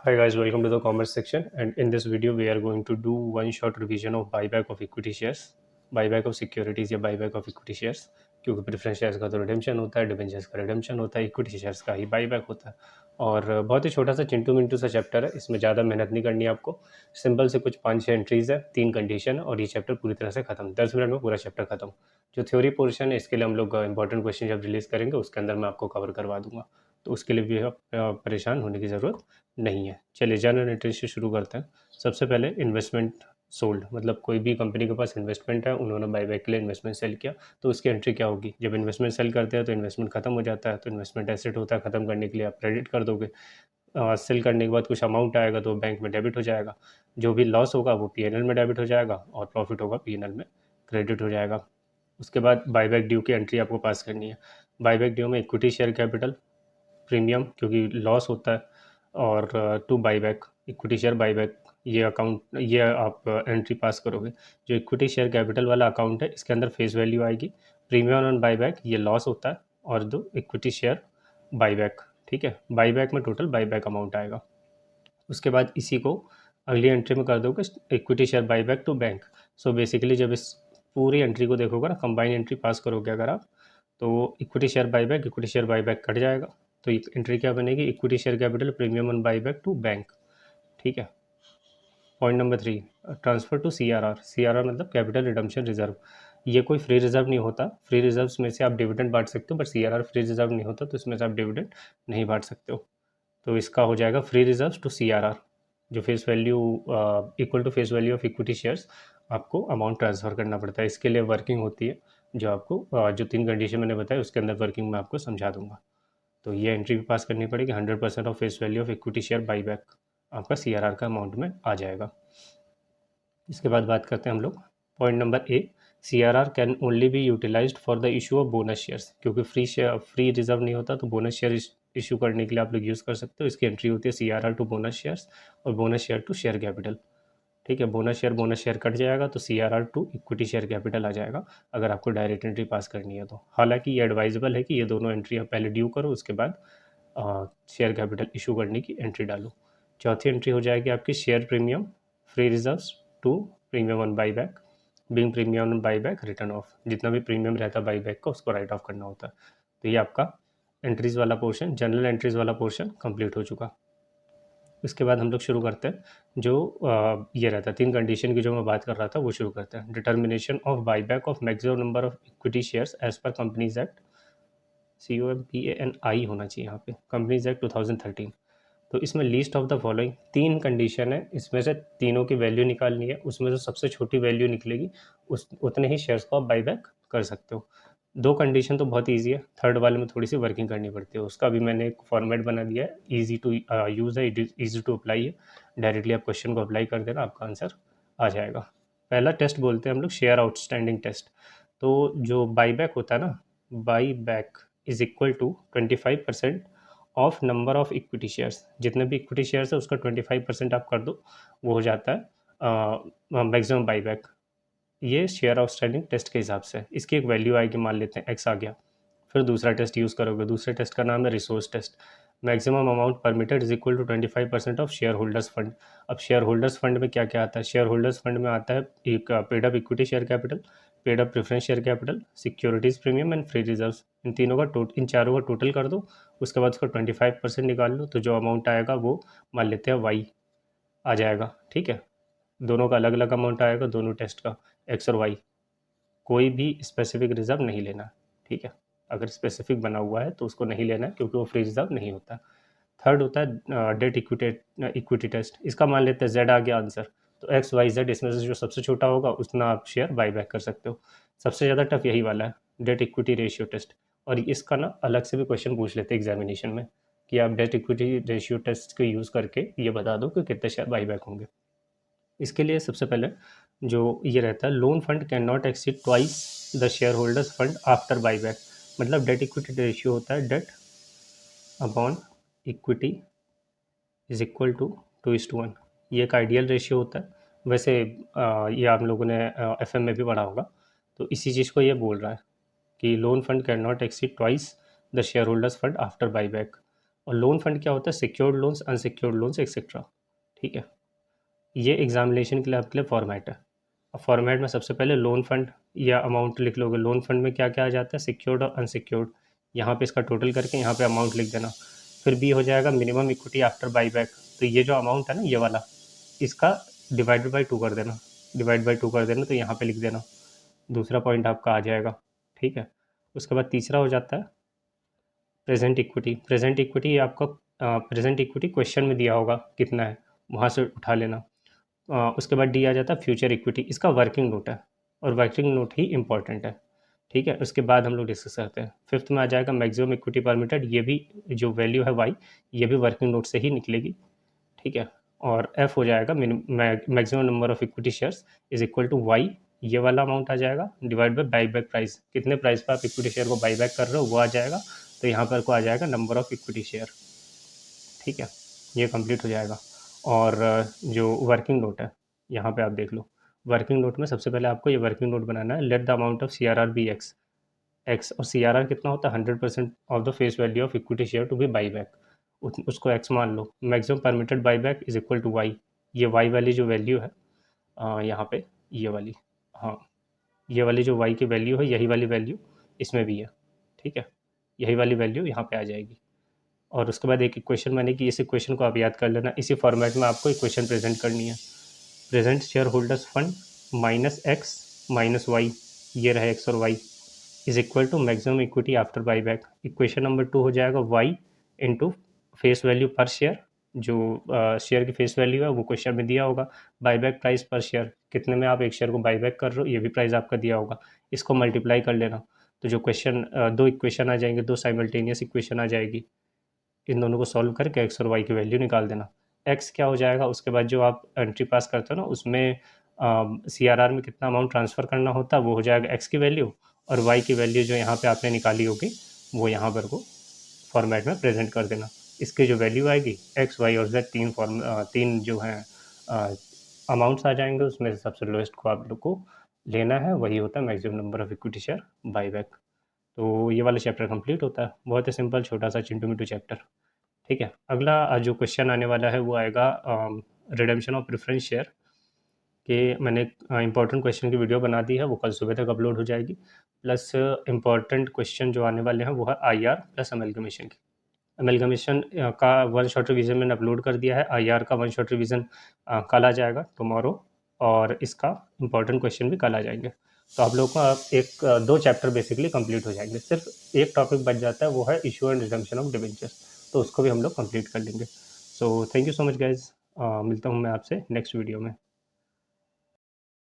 Hi guys, welcome to the commerce section, and in this video we are going to do one short revision of buyback of equity shares, buyback of securities या buyback of equity shares। क्योंकि preference shares का तो redemption होता है, debentures का redemption होता है, equity shares का ही बाईबैक होता है। और बहुत ही छोटा सा चिंटू मिंटू सा चैप्टर है, इसमें ज़्यादा मेहनत नहीं करनी है आपको। सिंपल से कुछ 5-6 एंट्रीज है, 3 कंडीशन और ये चैप्टर पूरी तरह से खत्म। 10 मिनट में पूरा चैप्टर खत्म। जो थ्योरी पोर्शन है इसके लिए हम लोग इंपॉर्टेंट क्वेश्चन जब रिलीज करेंगे उसके अंदर मैं आपको कवर करवा दूंगा, तो उसके लिए भी आप परेशान होने की ज़रूरत नहीं है। चलिए जनरल एंट्री से शुरू करते हैं। सबसे पहले इन्वेस्टमेंट सोल्ड, मतलब कोई भी कंपनी के पास इन्वेस्टमेंट है, उन्होंने बाईबैक के लिए इन्वेस्टमेंट सेल किया, तो उसकी एंट्री क्या होगी। जब इन्वेस्टमेंट सेल करते हैं तो इन्वेस्टमेंट खत्म हो जाता है, तो इन्वेस्टमेंट एसेट होता है, खत्म करने के लिए आप क्रेडिट कर दोगे। सेल करने के बाद कुछ अमाउंट आएगा तो बैंक में डेबिट हो जाएगा। जो भी लॉस होगा वो पीएनएल में डेबिट हो जाएगा और प्रॉफिट होगा पीएनएल में क्रेडिट हो जाएगा। उसके बाद बाईबैक ड्यू की एंट्री आपको पास करनी है। बाईबैक ड्यू में इक्विटी शेयर कैपिटल, प्रीमियम क्योंकि लॉस होता है, और to buyback equity share buyback, ये अकाउंट ये आप एंट्री पास करोगे। जो इक्विटी शेयर कैपिटल वाला अकाउंट है इसके अंदर फेस वैल्यू आएगी, प्रीमियम ऑन बाईबैक ये लॉस होता है, और दो इक्विटी शेयर बाईबैक। ठीक है, बाईबैक में टोटल बाईबैक अमाउंट आएगा। उसके बाद इसी को अगली एंट्री में कर दोगे equity share buyback to bank. So basically जब इस पूरी एंट्री को देखोगे ना, कंबाइन एंट्री पास करोगे अगर आप, तो इक्विटी शेयर बाईबैक कट जाएगा। तो एंट्री क्या बनेगी, equity share capital premium on buyback to bank. ठीक है। Point number 3, transfer to CRR. CRR मतलब कैपिटल रिडम्पशन रिजर्व। ये कोई फ्री रिजर्व नहीं होता। फ्री रिजर्व में से आप डिविडेंड बांट सकते हो, बट सीआरआर फ्री रिजर्व नहीं होता, तो इसमें से आप डिविडेंड नहीं बांट सकते हो। तो इसका हो जाएगा फ्री रिजर्व टू सीआरआर, जो face value equal to face value of equity shares आपको अमाउंट ट्रांसफ़र करना पड़ता है। इसके लिए वर्किंग होती है, जो आपको जो 3 कंडीशन मैंने बताया उसके अंदर वर्किंग मैं आपको समझा दूंगा। तो ये एंट्री भी पास करनी पड़ेगी। 100% of face value of equity share buyback आपका सीआरआर का अमाउंट में आ जाएगा। इसके बाद बात करते हैं हम लोग point number A, CRR can only be utilised for the issue of bonus shares. क्योंकि फ्री रिजर्व नहीं होता, तो बोनस शेयर इशू करने के लिए आप लोग यूज़ कर सकते हो। इसकी एंट्री होती है सीआरआर टू बोनस शेयर्स और bonus share to share capital. ठीक है, बोनस शेयर कट जाएगा तो CRR to equity share capital आ जाएगा, अगर आपको डायरेक्ट एंट्री पास करनी है तो। हालांकि ये एडवाइजेबल है कि ये दोनों एंट्री आप पहले ड्यू करो, उसके बाद शेयर कैपिटल इशू करने की एंट्री डालो। चौथी एंट्री हो जाएगी आपकी share premium free reserves to premium on buyback, being premium on buyback return of. जितना भी प्रीमियम रहता है बाईबैक का उसको राइट ऑफ करना होता है। तो ये आपका एंट्रीज वाला पोर्शन, जनरल एंट्रीज वाला पोर्शन कंप्लीट हो चुका। इसके बाद हम लोग शुरू करते हैं जो ये रहता है 3 कंडीशन की जो मैं बात कर रहा था वो शुरू करते हैं। Determination of buyback of maximum number of equity shares as per Companies Act, COMPANI होना चाहिए यहाँ पे, कंपनीज एक्ट 2013। तो इसमें least of the following 3 condition है, इसमें से तीनों की वैल्यू निकालनी है। उसमें से सबसे छोटी वैल्यू निकलेगी, उस उतने ही शेयर्स को आप बाईबैक कर सकते हो। 2 कंडीशन तो बहुत ईजी है, थर्ड वाले में थोड़ी सी वर्किंग करनी पड़ती है। उसका भी मैंने एक फॉर्मेट बना दिया है, ईजी टू यूज़ है, ईजी टू अप्लाई है। डायरेक्टली आप क्वेश्चन को अप्लाई कर देना, आपका आंसर आ जाएगा। पहला टेस्ट बोलते हैं हम लोग शेयर आउटस्टैंडिंग टेस्ट। तो जो बाईबैक होता है ना, buyback is equal to 25% of number of equity shares. जितने भी इक्विटी शेयर्स है उसका 25% आप कर दो, वो हो जाता है मैक्सिमम बाईबैक। ये शेयर आउटस्टैंडिंग टेस्ट के हिसाब से। इसकी एक वैल्यू आएगी, मान लेते हैं एक्स आ गया। फिर दूसरा टेस्ट यूज़ करोगे, दूसरे टेस्ट का नाम है resource test. Maximum amount permitted is equal to 25% of shareholders fund. अब शेयर होल्डर्स फंड में क्या क्या आता है, शेयर होल्डर्स फंड में आता है एक paid up equity share capital, paid up preference share capital, securities premium and free reserves. इन तीनों का इन चारों का टोटल कर दो, उसके बाद उसका 25% निकाल लो, तो जो अमाउंट आएगा वो मान लेते हैं वाई आ जाएगा। ठीक है, दोनों का अलग अलग अमाउंट आएगा, दोनों टेस्ट का एक्स और वाई। कोई भी स्पेसिफिक रिजर्व नहीं लेना। ठीक है, अगर स्पेसिफिक बना हुआ है तो उसको नहीं लेना है, क्योंकि वो फ्री रिजर्व नहीं होता। थर्ड होता है डेट इक्विटी टेस्ट। इसका मान लेते हैं जेड आ गया आंसर, तो एक्स वाई जेड इसमें से जो सबसे छोटा होगा उतना आप शेयर बाईबैक कर सकते हो। सबसे ज़्यादा टफ यही वाला है, डेट इक्विटी रेशियो टेस्ट। और इसका ना अलग से भी क्वेश्चन पूछ लेते हैं एग्जामिनेशन में, कि आप डेट इक्विटी रेशियो टेस्ट को यूज़ करके ये बता दो कि कितने शेयर बाईबैक होंगे। इसके लिए सबसे पहले जो ये रहता है, loan fund cannot exceed twice the shareholders fund after buyback. मतलब डेट इक्विटी रेशियो होता है debt upon equity is equal to 2:1। ये एक आइडियल रेशियो होता है। वैसे ये आप लोगों ने FM में भी पढ़ा होगा। तो इसी चीज़ को ये बोल रहा है कि loan fund cannot exceed twice the shareholders fund after buyback. और लोन फंड क्या होता है? Secured loans, unsecured loans etcetera. ठीक है, ये एग्जामिनेशन के लिए आपके लिए फॉर्मेट है। अब फॉर्मेट में सबसे पहले लोन फंड या अमाउंट लिख लोगे। लोन फंड में क्या क्या आ जाता है? सिक्योर्ड और अनसिक्योर्ड। यहाँ पे इसका टोटल करके यहाँ पे अमाउंट लिख देना। फिर बी हो जाएगा मिनिमम इक्विटी आफ्टर बाईबैक। तो ये जो अमाउंट है ना, ये वाला, इसका डिवाइडेड बाई 2 कर देना, डिवाइड बाई 2 कर देना, तो यहाँ पे लिख देना। दूसरा पॉइंट आपका आ जाएगा। ठीक है, उसके बाद तीसरा हो जाता है प्रेजेंट इक्विटी। प्रेजेंट इक्विटी आपका प्रेजेंट इक्विटी क्वेश्चन में दिया होगा कितना है, वहाँ से उठा लेना। उसके बाद डी आ जाता है फ्यूचर इक्विटी। इसका वर्किंग नोट है और वर्किंग नोट ही इंपॉर्टेंट है। ठीक है, उसके बाद हम लोग डिस्कस करते हैं। फिफ्थ में आ जाएगा मैक्सिमम इक्विटी परमिटेड। ये भी जो वैल्यू है वाई, ये भी वर्किंग नोट से ही निकलेगी। ठीक है, और एफ हो जाएगा maximum number of equity shares is equal to Y. ये वाला अमाउंट आ जाएगा डिवाइड बाई बाईबैक प्राइस। कितने प्राइस पर आप इक्विटी शेयर को बाईबैक कर रहे हो वो आ जाएगा। तो यहाँ पर को आ जाएगा नंबर ऑफ इक्विटी शेयर। ठीक है, ये कंप्लीट हो जाएगा। और जो वर्किंग नोट है, यहाँ पे आप देख लो। वर्किंग नोट में सबसे पहले आपको ये वर्किंग नोट बनाना है। Let the amount of C R R be X. X और सी आर आर कितना होता है? 100% of the face value of equity share to be buyback. उसको एक्स मान लो। Maximum permitted buyback is equal to Y. ये Y वाली जो वैल्यू है यहाँ पे, ये वाली, हाँ, ये वाली जो वाई की वैल्यू है, यही वाली वैल्यू इसमें भी है। ठीक है, यही वाली वैल्यू यहाँ पे आ जाएगी। और उसके बाद एक इक्वेशन मैंने कि इस इक्वेशन को आप याद कर लेना। इसी फॉर्मेट में आपको इक्वेशन प्रेजेंट करनी है। Present shareholders fund minus X minus Y, ये रहे एक्स और Y, is equal to maximum equity after buyback. Equation number 2 हो जाएगा Y into face value per share. जो शेयर की फेस वैल्यू है वो क्वेश्चन में दिया होगा। बाईबैक प्राइस पर शेयर, कितने में आप एक शेयर को बाईबैक कर रहे हो, ये भी प्राइस आपका दिया होगा। इसको मल्टीप्लाई कर लेना। तो जो क्वेश्चन, दो इक्वेशन आ जाएंगे, दो साइमल्टेनियस इक्वेशन आ जाएगी। इन दोनों को सॉल्व करके एक्स और वाई की वैल्यू निकाल देना। एक्स क्या हो जाएगा? उसके बाद जो आप एंट्री पास करते हो ना, उसमें सी आर आर में कितना अमाउंट ट्रांसफ़र करना होता है, वो हो जाएगा एक्स की वैल्यू। और वाई की वैल्यू जो यहाँ पे आपने निकाली होगी, वो यहाँ पर को फॉर्मेट में प्रेजेंट कर देना। इसकी जो वैल्यू आएगी, एक्स वाई और जेड, तीन जो हैं अमाउंट्स आ जाएंगे। उसमें से सबसे लोएस्ट को आप लोग को लेना है, वही होता है maximum number of equity share buyback. तो ये वाला चैप्टर कंप्लीट होता है। बहुत ही सिंपल छोटा सा चिंटू मिंटू चैप्टर। ठीक है, अगला जो क्वेश्चन आने वाला है वो आएगा रिडेम्पशन ऑफ प्रेफरेंस शेयर के। मैंने इंपॉर्टेंट क्वेश्चन की वीडियो बना दी है, वो कल सुबह तक अपलोड हो जाएगी। प्लस इंपॉर्टेंट क्वेश्चन जो आने वाले हैं वो है आई आर प्लस अमेलगमेशन की। अमेलगमेशन का वन शॉट रिवीजन मैंने अपलोड कर दिया है। आई आर का वन शॉट रिवीजन कल आ जाएगा, टुमारो। और इसका इंपॉर्टेंट क्वेश्चन भी कल आ जाएंगे। तो आप लोगों का एक दो चैप्टर बेसिकली कंप्लीट हो जाएंगे। सिर्फ एक टॉपिक बच जाता है, वो है issue and redemption of debentures. तो उसको भी हम लोग कंप्लीट कर लेंगे। So thank you so much guys. मिलता हूँ मैं आपसे नेक्स्ट वीडियो में।